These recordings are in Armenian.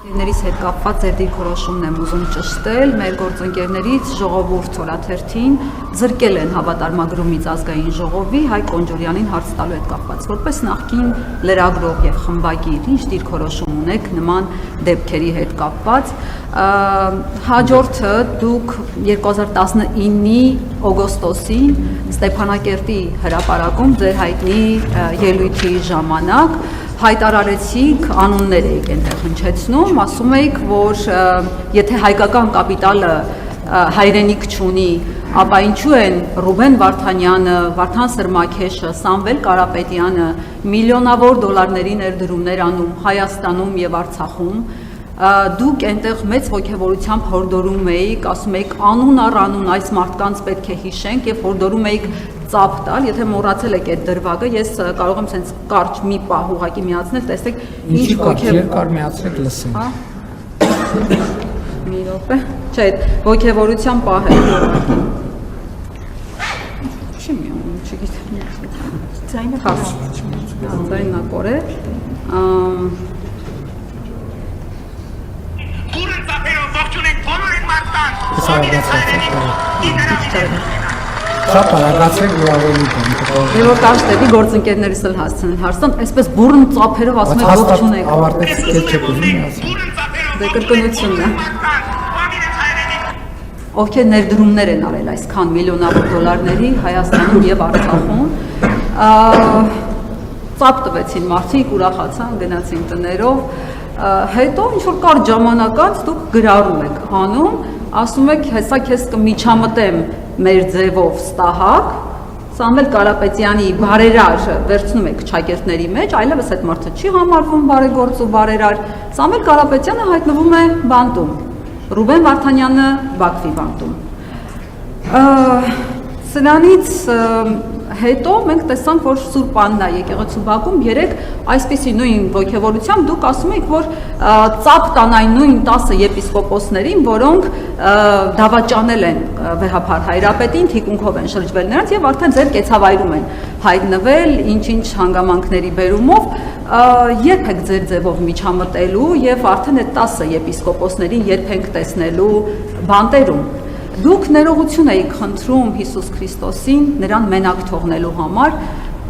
Ներից հետ կապված ձեր դիրքորոշումն եմ ուզում ճշտել, մեր գործընկերներից ժողովուրդ օրաթերթին զրկել են հավատարմագրումից ազգային ժողովի Հայկ Կոնջորյանին հարց տալու հետ կապված, որպես նախկին լրագրող եւ խմբագիր, ինչ դիրքորոշում ունեք նման դեպքերի հետ կապված։ Հաջորդը դուք 2019-ի օգոստոսին Ստեփանակերտի հրապարակում ձեր հայտնի ելույթի ժամանակ հայտարարեցիք, անուններ եք այնտեղ հնչեցնում, ասում եք, որ եթե հայկական կապիտալը հայրենիք չունի, ապա ինչու են Ռուբեն Վարդանյանը, Վարդան Սրմաքեշը, Սամվել Կարապետյանը միլիոնավոր դոլարների ներդրումներ անում Հայաստանում եւ Արցախում, դուք այնտեղ մեծ ոգևորությամբ հորդորում էիք, ասում եք անուն առ անուն այս մարդկանց պետք է հիշենք եւ հորդորում էիք ծափ տալ, եթե մոռացել եք այդ դրվագը, ես կարող եմ sense կարճ մի պահ ուղղակի միացնել, տեսեք ինչ երկար միացրեք լսենք։ Հա։ Մի րոպե, չէ, ոգևորության պահ է ուղղակի։ Չի միանում, չգիտեմ։ Ձայնը քաշ։ Ձայնը կորե։ Կուրն ծափերով ողջունենք բոլոր այդ մարդկանց։ Շատ արագացեք ու ավելի բան։ Եվ որ կարճ դեպի գործընկերներս էլ հասցնեն հարցան, այսպես բուրըն ծափերով ասում եք ողջունեք։ Ավարտեցիք չեք ուզում ասել։ Դե կրկնությունն է։ Ովքեր ներդրումներ են արել այսքան միլիոնավոր դոլարների Հայաստանում եւ Արցախում, ծափ տվեցին մարդիկ, ուրախացան, գնացին տներով, հետո ինչ որ կարճ ժամանակ անց դուք գրառում եք անում, ասում եք հեսա քեզ կմիջամտեմ մեր ձևով ստահակ, Սամվել Կարապետյանի բարերար վերցնում եք ճակերտների մեջ, այլևս այդ մարդը չի համարվում բարեգործ ու բարերար, Սամվել Կարապետյանը հայտնվում է բանտում, Ռուբեն Վարդանյանը Բաքվի բանտում։ Սրանից հետո մենք տեսանք, որ Սուրբ Աննա եկեղեցու բակում երեք այսպիսի նույն ոգևորությամբ դուք ասում եք, որ ծափ տան այն նույն 10 եպիսկոպոսներին, որոնք դավաճանել են վեհափար Հայրապետին, թիկունքով են շրջվել նրանց եւ արդեն ձեր կեցավայրում են հայտնվել, ինչ-ինչ հանգամանքների բերումով, երբ եք ձեր ձևով միջամտելու եւ արդեն այդ 10 եպիսկոպոսներին երբ ենք տեսնելու բանտերում։ Դուք ներողություն եք խնդրում Հիսուս Քրիստոսին նրան մենակ թողնելու համար,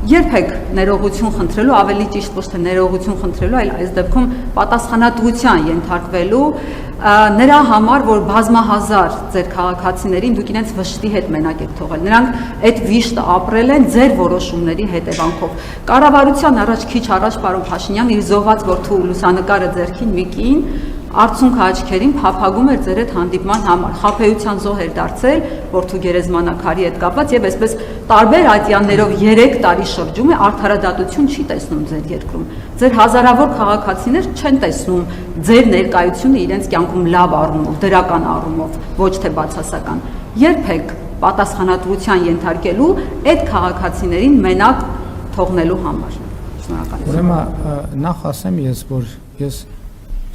երբ եք ներողություն խնդրելու, ավելի ճիշտ ոչ թե ներողություն խնդրելու, այլ այս դեպքում պատասխանատվության ենթարկվելու նրա համար, որ բազմահազար ձեր քաղաքացիներին դուք իրենց վշտի հետ մենակ եք թողել։ Նրանք այդ վիշտը ապրել են ձեր որոշումների հետևանքով։ Կառավարության առաջ քիչ առաջ պարոն Փաշինյան իր զոհված որդու լուսանկարը ձեռքին մի կին Արցունքը աչքերին փափագում էր ձեր հետ հանդիպման համար, խաբեության զոհ էր դարձել, որդու գերեզմանակարի հետ կապված եւ այսպես տարբեր ատյաններով 3 տարի շրջում է արդարադատություն չի տեսնում ձեր երկրում։ Ձեր հազարավոր քաղաքացիներ չեն տեսնում ձեր ներկայությունը իրենց կյանքում լավ առումով, դրական առումով, ոչ թե բացասական։ Երբ եք պատասխանատվության ենթարկելու այդ քաղաքացիներին մենակ թողնելու համար։ Շնորհակալություն։ Ուրեմն նախ ասեմ ես, որ ես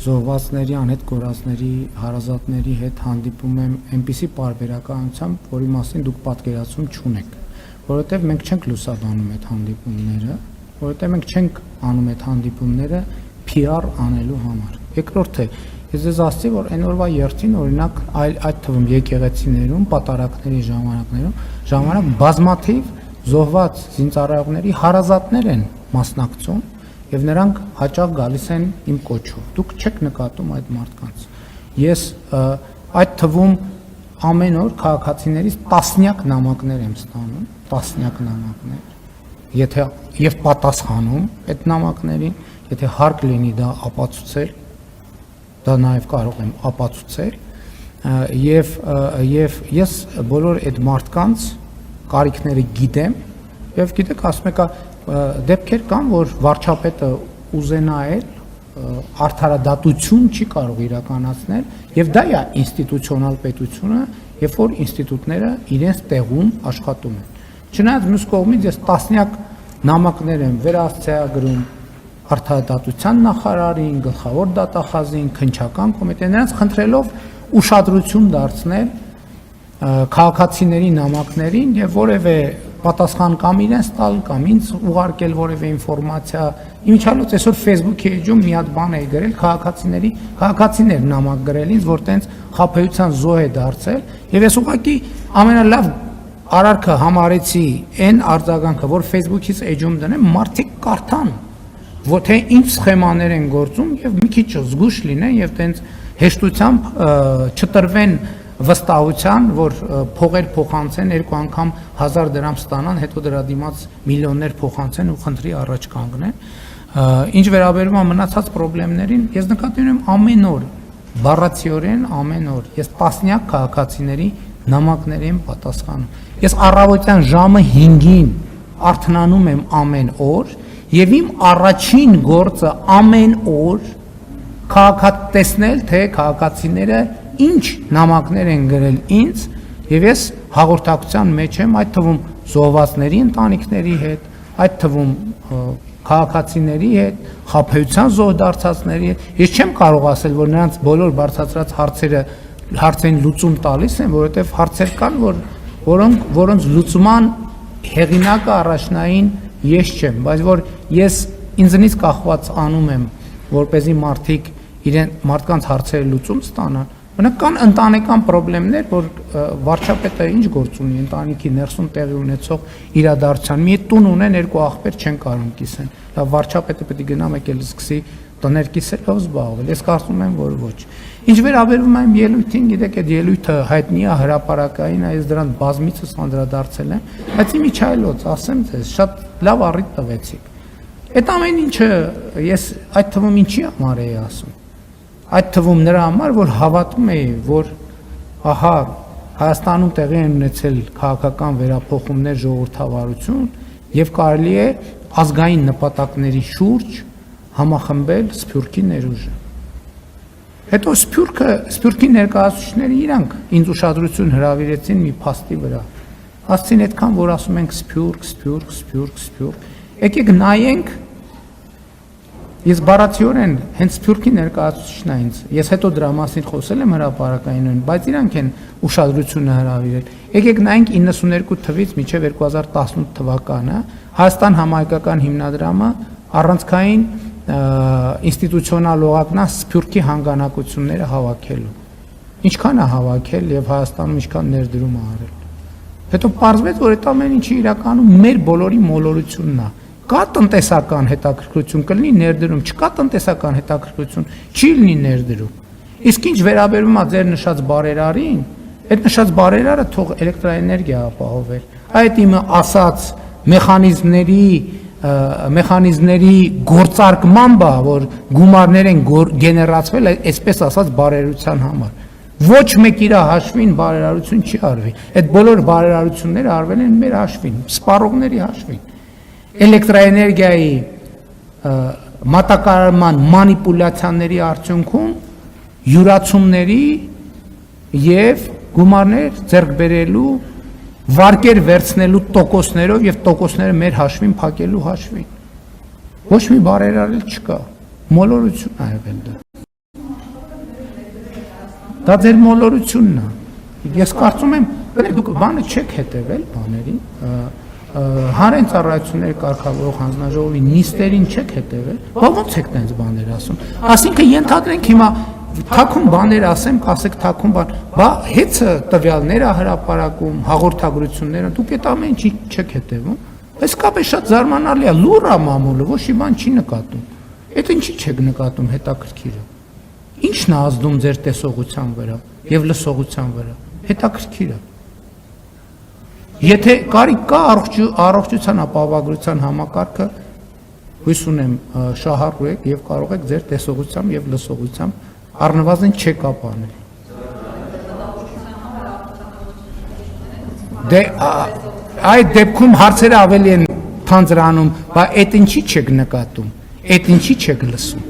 զոհվածների, անհետ կորածների, հարազատների հետ հանդիպում եմ այնպիսի պարբերականությամբ, որի մասին դուք պատկերացում չունեք, որովհետև մենք չենք լուսաբանում այդ հանդիպումները, որովհետև մենք չենք անում այդ հանդիպումները PR անելու համար։ Երկրորդը, ես ձեզ ասացի, որ այն օրվա երթին, օրինակ, այդ թվում եկեղեցիներում, պատարակների ժամանակ բազմաթիվ զոհված զինծառայողների հարազատներ են մասնակցում եւ նրանք հաճախ գալիս են իմ կոչով։ Դուք չեք նկատում այդ մարդկանց։ Ես այդ թվում ամեն օր քաղաքացիներից տասնյակ նամակներ եմ ստանում, տասնյակ նամակներ։ Եվ պատասխանում այդ նամակներին, եթե հարկ լինի դա ապացուցել, դա նաեւ կարող եմ ապացուցել, եւ ես բոլոր այդ մարդկանց կարիքները գիտեմ, եւ գիտեք, ասում եք, դեպքեր կան, որ վարչապետը ուզենա արդարադատություն չի կարող իրականացնել, եւ դա է ինստիտուցիոնալ պետությունը, երբ որ ինստիտուտները իրենց տեղում աշխատում են։ Չնայած մյուս կողմից ես տասնյակ նամակներ եմ վերահսկագրում արդարադատության նախարարին, գլխավոր դատախազին, քննչական կոմիտեն, նրանց խնդրելով ուշադրություն դարձնել քաղաքացիների նամակներին եւ որևէ պատասխան կամ իրենց տալ կամ ինձ ուղարկել որևէ ինֆորմացիա։ Իմիջիալոց այսօր Facebook-ի էջում մի հատ բան էի գրել քաղաքացիներ նամակ գրել ինձ, որ տենց խաբեության զոհ է դարձել, եւ ես ուղղակի ամենալավ արարքը համարեցի այն արձագանքը, որ Facebook-ից էջում դնեմ, մարդիկ կարդան, որ թե ինչ սխեմաներ են գործում եւ մի քիչ զգուշ լինեն եւ տենց հեշտությամբ չտրվեն վստահության, որ փողեր փոխանցեն, երկու անգամ 1000 դրամ ստանան, հետո դրա դիմաց միլիոններ փոխանցեն ու խնդրի առաջ կանգնեն։ Ինչ վերաբերում է մնացած խնդիրներին, ես նկատի ունեմ ամեն օր, բառացիորեն ամեն օր, ես տասնյակ քաղաքացիների նամակների եմ պատասխանում։ Ես առավոտյան ժամը 5-ին արթնանում եմ ամեն օր եւ իմ առաջին գործը ամեն օր տեսնել, թե քաղաքացիները ինչ նամակներ են գրել ինձ եւ ես հաղորդակցության մեջ եմ, այդ թվում զոհվածների ընտանիքների հետ, այդ թվում քաղաքացիների հետ, խաբեության զոհ դարձածների հետ։ Ես չեմ կարող ասել, որ նրանց բոլոր բարձրացրած հարցերին լուծում տալիս են, որովհետեւ հարցեր կան, որոնց լուծման հեղինակը առաջնային ես չեմ, բայց որ ես ինձնից կախված անում եմ, որպեսզի մարդիկ մարդկանց հարցերը լուծում ստանան։ Բնական ընտանեկան խնդիրներ, որ վարչապետը ինչ գործ ունի ընտանիքի ներսում տեղի ունեցող իրադարձության։ Մի տուն ունեն, երկու աղբեր չեն կարող կիսեն։ Դա վարչապետը պետք է գնա մեկ էլ սկսի տներ կիսելով զբաղվել։ Ես կարծում եմ, որ ոչ։ Ինչ վերաբերում է ելույթին, գիտեք, այդ ելույթը հայտնի է հրապարակային, ես դրան բազմիցս անդրադարձել եմ, բայց իմիջիալոց, ասեմ ձեզ, շատ լավ առիթ տվեցիք։ Այդ ամեն ինչը ես այդ թվում ինչի համար էի ասում։ Այդ թվում նրա համար, որ հավատում էի, որ ահա Հայաստանում տեղի են ունեցել քաղաքական վերափոխումներ, ժողովրդավարություն եւ կարելի է ազգային նպատակների շուրջ համախմբել Սփյուռքի ներուժը։ Հետո Սփյուռքի ներկայացուցիչները իրանք ինձ ուշադրություն հրավիրեցին մի փաստի վրա։ Ասցին այդքան, որ ասում ենք Սփյուռք։ Եկեք նայենք, ես բառացիորեն հենց Սփյուռքի ներկայացուցիչն է ինձ, ես հետո դրա մասին խոսել եմ հրապարակայինորեն, բայց իրանք են ուշադրությունը հրավիրել։ Եկեք նայենք 92 թվից մինչև 2018 թվականը Հայաստան համահայկական հիմնադրամը առանցքային ինստիտուցիոնալ օղակն է Սփյուռքի հանգանակությունները հավաքելու։ Ինչքան է հավաքել եւ Հայաստանում ինչքան ներդրում է արել։ Հետո պարզվեց, որ այդ ամեն ինչի իրականում մեր բոլորի մոլորությունն է։ Կա տնտեսական հետաքրքրություն, կլինի ներդրում, չկա տնտեսական հետաքրքրություն, չի լինի ներդրում։ Իսկ ինչ վերաբերում է ձեր նշած բարերարին, այդ նշած բարերարը թող էլեկտրաէներգիա ապահովել։ Այդ իմը ասած մեխանիզմների գործարկմամբ է, որ գումարներ են գեներացվել, այսպես ասած բարերարության համար։ Ոչ մեկ իր հաշվին բարերարություն չի արվի։ Այդ բոլոր բարերարությունները արվել են մեր հաշվին, սպառողների հաշվին։ Էլեկտրաէներգիայի մատակարարման մանիպուլյացիաների արդյունքում յուրացումների եւ գումարներ ձեռք բերելու, վարկեր վերցնելու տոկոսներով եւ տոկոսները մեր հաշվին փակելու հաշվին։ Ոչ մի բարերարել չկա։ Մոլորություն է եղել դա։ Դա ձեր մոլորությունն է։ Ես կարծում եմ, դուք բանը չեք հետևել բաներին, հանրային ծառայությունների կարգավորող հանձնաժողովի նիստերին չեք հետևել, ո՞ց եք տենց բաներ ասում։ Այսինքն ենթադրենք հիմա թաքուն բաներ ասեմ, ասեք թաքուն բան, բա հեծը տվյալները հրապարակում, հաղորդագրությունները, դուք այդ ամեն ինչի չեք հետևում։ Իսկապես շատ զարմանալի է, լուռ է մամուլը, ոչ մի բան չի նկատում։ Այդ ինչի չեք նկատում, հետաքրքիր է։ Ինչն է ազդում ձեր տեսողության վրա եւ լսողության վրա։ Հետաքրքիր է։ Եթե կարիք կա առողջության ապահովագրության համակարգը, հույս ունեմ շահառու եք եւ կարող եք ձեր տեսողությամբ եւ լսողությամբ առնվազն չեկապանել։ Դե այդ դեպքում հարցերը ավելի են թանձրանում, բայց այդ ինչի չեք նկատում, այդ ինչի չեք լսում։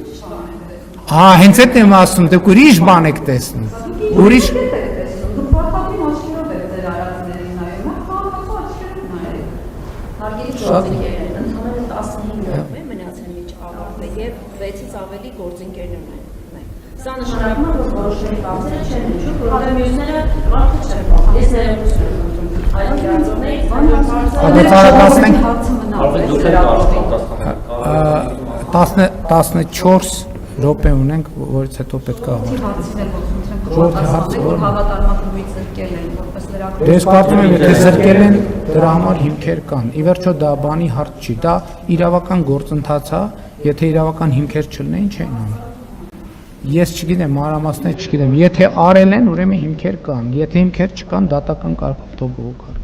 Հենց այդ եմ ասում, դուք ուրիշ բան եք տեսնում։ Ուրիշ Ընդհանրապես 15 րոպե մնացել միջ ավարտը եւ 6-ից ավելի գործընկերներ ունեն։ Սա նշանակում է, որ որոշների բացերը չեն հնչում, որովհետեւ մյուսները մարդը չեն բախ։ Ես ներողություն եմ խնդրում։ Ագացարակացնենք հարցը մնաց այս Դուք եք լրագրողին։ 14 րոպե ունենք, որից հետո պետք է Հարցին է որ խնդրեմ Ժողովրդի կհարցնեք, հարցը որ ո՞րն է։ հավատարմագրույց զրկել են որպես լրագրող։ Դες կարծում եմ, եթե զրկել են, դրա համար հիմքեր կան։ Ի վերջո դա բանի հարց չի, դա իրավական գործընթաց է, եթե իրավական հիմքեր չլինեին, չէին անի։ Ես չգիտեմ, մանրամասներ չգիտեմ, եթե արել են, ուրեմն հիմքեր կան, եթե հիմքեր չկան, դատական կարգով թող բողոքարկեն։